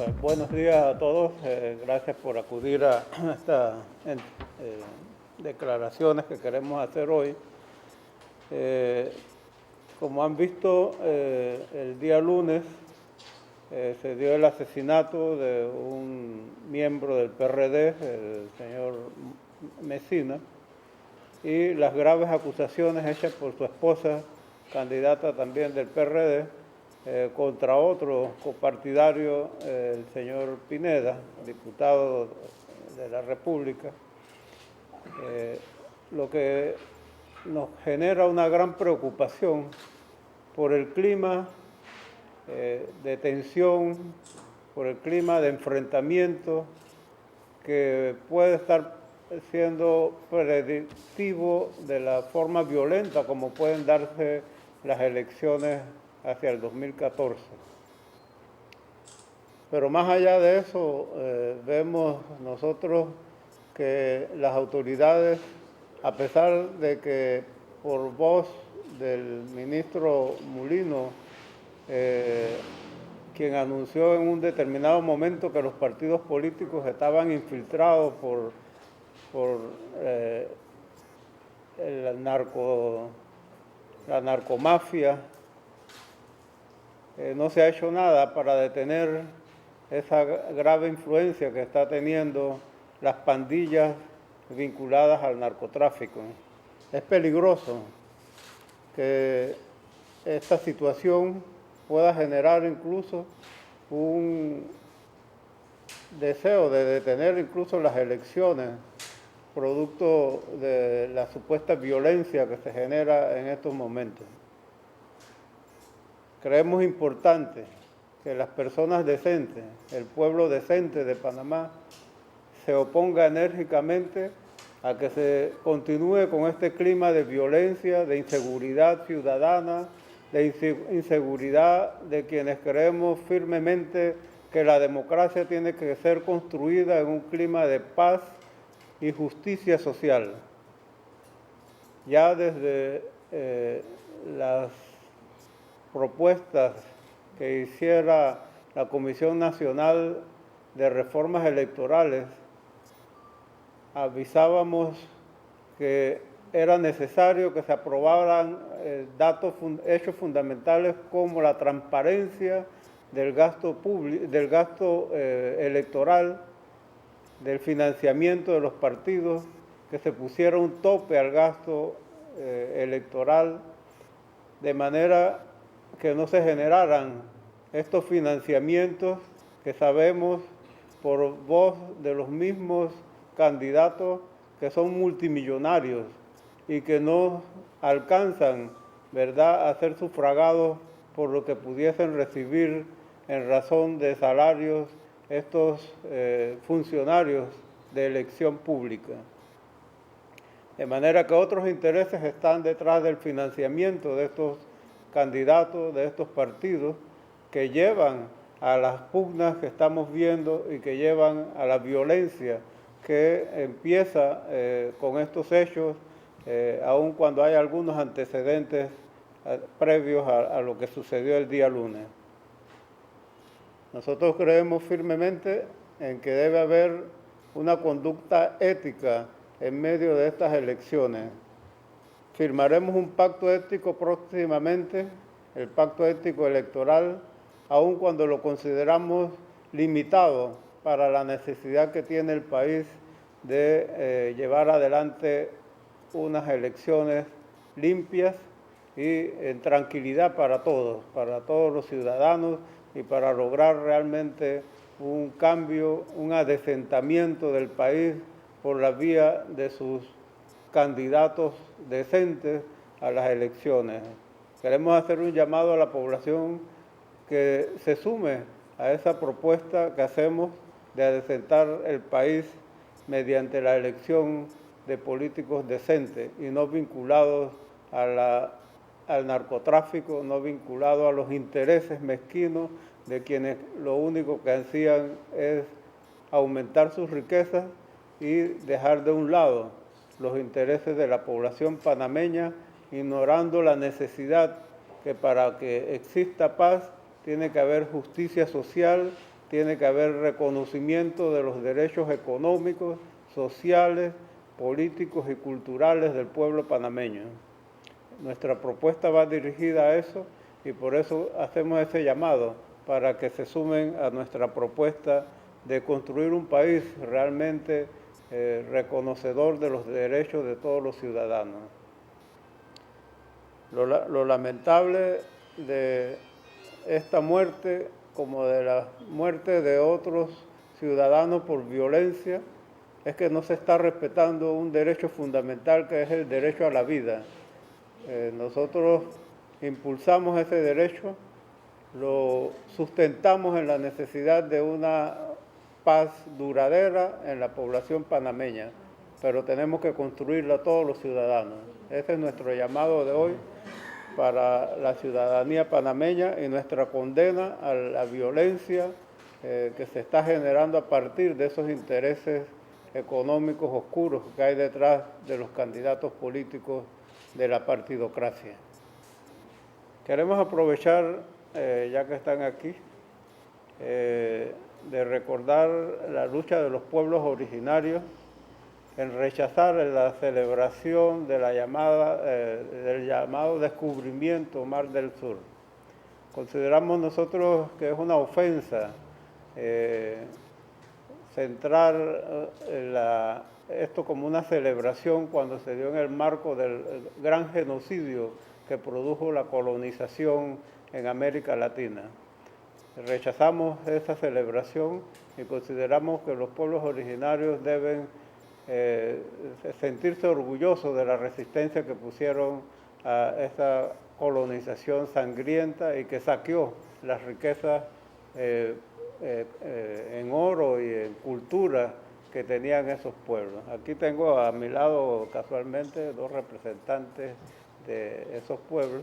Bueno, buenos días a todos. Gracias por acudir a estas declaraciones que queremos hacer hoy. Como han visto, el día lunes se dio el asesinato de un miembro del PRD, el señor Mesina, y las graves acusaciones hechas por su esposa, candidata también del PRD, contra otro copartidario, el señor Pineda, diputado de la República, lo que nos genera una gran preocupación por el clima de tensión, por el clima de enfrentamiento que puede estar siendo predictivo de la forma violenta como pueden darse las elecciones hacia el 2014. Pero más allá de eso, vemos nosotros que las autoridades, a pesar de que por voz del ministro Mulino, quien anunció en un determinado momento que los partidos políticos estaban infiltrados por la narcomafia, no se ha hecho nada para detener esa grave influencia que está teniendo las pandillas vinculadas al narcotráfico. Es peligroso que esta situación pueda generar incluso un deseo de detener incluso las elecciones, producto de la supuesta violencia que se genera en estos momentos. Creemos importante que las personas decentes, el pueblo decente de Panamá, se oponga enérgicamente a que se continúe con este clima de violencia, de inseguridad ciudadana, de inseguridad de quienes creemos firmemente que la democracia tiene que ser construida en un clima de paz y justicia social. Ya desde las propuestas que hiciera la Comisión Nacional de Reformas Electorales, avisábamos que era necesario que se aprobaran hechos fundamentales como la transparencia del gasto electoral, del financiamiento de los partidos, que se pusiera un tope al gasto electoral, de manera que no se generaran estos financiamientos que sabemos por voz de los mismos candidatos que son multimillonarios y que no alcanzan, ¿verdad?, a ser sufragados por lo que pudiesen recibir en razón de salarios estos funcionarios de elección pública. De manera que otros intereses están detrás del financiamiento de estos candidatos, de estos partidos, que llevan a las pugnas que estamos viendo y que llevan a la violencia que empieza con estos hechos, aun cuando hay algunos antecedentes previos a lo que sucedió el día lunes. Nosotros creemos firmemente en que debe haber una conducta ética en medio de estas elecciones. Firmaremos un pacto ético próximamente, el pacto ético electoral, aun cuando lo consideramos limitado para la necesidad que tiene el país de llevar adelante unas elecciones limpias y en tranquilidad para todos los ciudadanos, y para lograr realmente un cambio, un adesentamiento del país por la vía de sus candidatos decentes a las elecciones. Queremos hacer un llamado a la población que se sume a esa propuesta que hacemos de adecentar el país mediante la elección de políticos decentes y no vinculados al narcotráfico, no vinculados a los intereses mezquinos de quienes lo único que ansían es aumentar sus riquezas y dejar de un lado los intereses de la población panameña, ignorando la necesidad que para que exista paz tiene que haber justicia social tiene que haber reconocimiento de los derechos económicos, sociales, políticos y culturales del pueblo panameño. Nuestra propuesta va dirigida a eso y por eso hacemos ese llamado para que se sumen a nuestra propuesta de construir un país realmente reconocedor de los derechos de todos los ciudadanos. Lo lamentable de esta muerte, como de la muerte de otros ciudadanos por violencia, es que no se está respetando un derecho fundamental que es el derecho a la vida. Nosotros impulsamos ese derecho, lo sustentamos en la necesidad de una paz duradera en la población panameña, pero tenemos que construirla todos los ciudadanos. Ese es nuestro llamado de hoy para la ciudadanía panameña y nuestra condena a la violencia que se está generando a partir de esos intereses económicos oscuros que hay detrás de los candidatos políticos de la partidocracia. Queremos aprovechar, ya que están aquí, de recordar la lucha de los pueblos originarios en rechazar la celebración de la del llamado descubrimiento Mar del Sur. Consideramos nosotros que es una ofensa centrar esto como una celebración cuando se dio en el marco del gran genocidio que produjo la colonización en América Latina. Rechazamos esa celebración y consideramos que los pueblos originarios deben sentirse orgullosos de la resistencia que pusieron a esa colonización sangrienta y que saqueó las riquezas en oro y en cultura que tenían esos pueblos. Aquí tengo a mi lado casualmente dos representantes de esos pueblos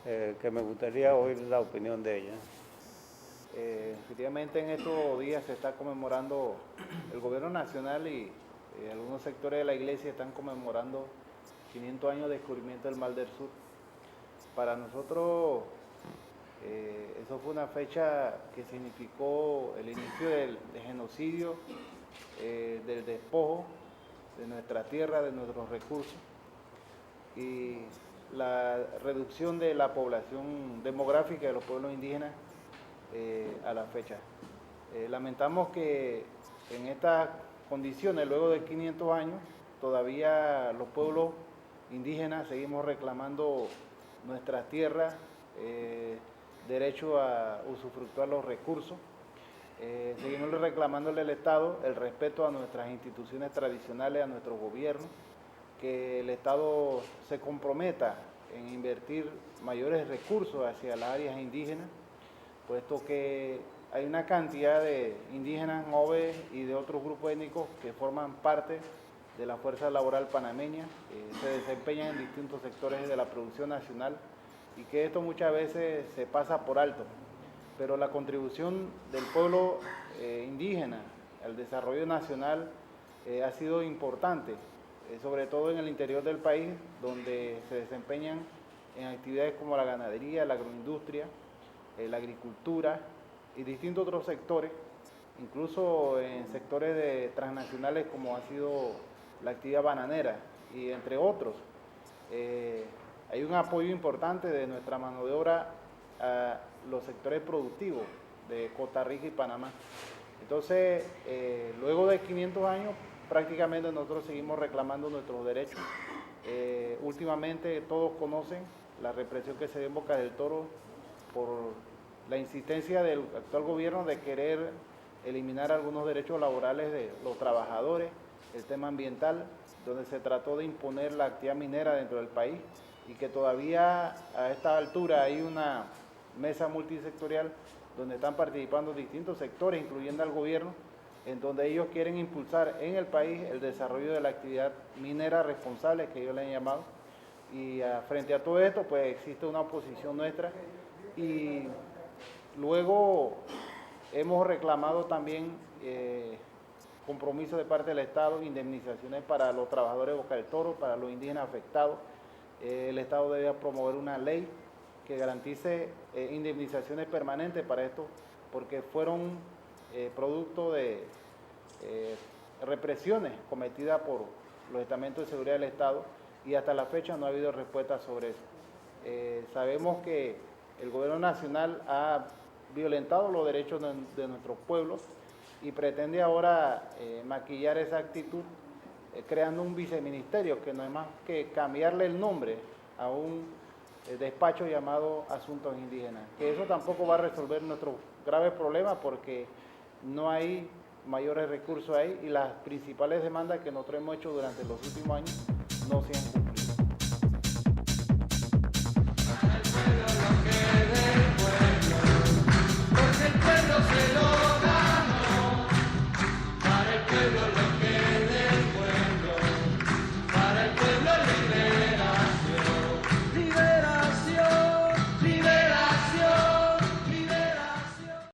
que me gustaría oír la opinión de ellos. Efectivamente, en estos días se está conmemorando el gobierno nacional y algunos sectores de la iglesia están conmemorando 500 años de descubrimiento del Mar del Sur. Para nosotros eso fue una fecha que significó el inicio del genocidio, del despojo de nuestra tierra, de nuestros recursos y la reducción de la población demográfica de los pueblos indígenas a la fecha. Lamentamos que en estas condiciones, luego de 500 años, todavía los pueblos indígenas seguimos reclamando nuestras tierras, derecho a usufructuar los recursos, seguimos reclamándole al Estado el respeto a nuestras instituciones tradicionales, a nuestro gobierno, que el Estado se comprometa en invertir mayores recursos hacia las áreas indígenas, puesto que hay una cantidad de indígenas, móviles y de otros grupos étnicos que forman parte de la fuerza laboral panameña, se desempeñan en distintos sectores de la producción nacional y que esto muchas veces se pasa por alto. Pero la contribución del pueblo indígena al desarrollo nacional ha sido importante, sobre todo en el interior del país, donde se desempeñan en actividades como la ganadería, la agroindustria, la agricultura y distintos otros sectores, incluso en sectores transnacionales como ha sido la actividad bananera y entre otros. Hay un apoyo importante de nuestra mano de obra a los sectores productivos de Costa Rica y Panamá. Entonces, luego de 500 años, prácticamente nosotros seguimos reclamando nuestros derechos. Últimamente todos conocen la represión que se dio en Bocas del Toro por la insistencia del actual gobierno de querer eliminar algunos derechos laborales de los trabajadores, el tema ambiental, donde se trató de imponer la actividad minera dentro del país y que todavía a esta altura hay una mesa multisectorial donde están participando distintos sectores, incluyendo al gobierno, en donde ellos quieren impulsar en el país el desarrollo de la actividad minera responsable, que ellos le han llamado, y frente a todo esto, pues existe una oposición nuestra, y luego hemos reclamado también compromisos de parte del Estado, indemnizaciones para los trabajadores de Boca del Toro, para los indígenas afectados. El Estado debe promover una ley que garantice indemnizaciones permanentes para esto, porque fueron producto de represiones cometidas por los estamentos de seguridad del Estado, y hasta la fecha no ha habido respuesta sobre eso. Sabemos que el gobierno nacional ha violentado los derechos de nuestros pueblos y pretende ahora maquillar esa actitud creando un viceministerio que no es más que cambiarle el nombre a un despacho llamado Asuntos Indígenas, que eso tampoco va a resolver nuestros graves problemas porque no hay mayores recursos ahí y las principales demandas que nosotros hemos hecho durante los últimos años no se han cumplido. Para el pueblo lo que es del pueblo, porque el pueblo se lo ganó. Para el pueblo lo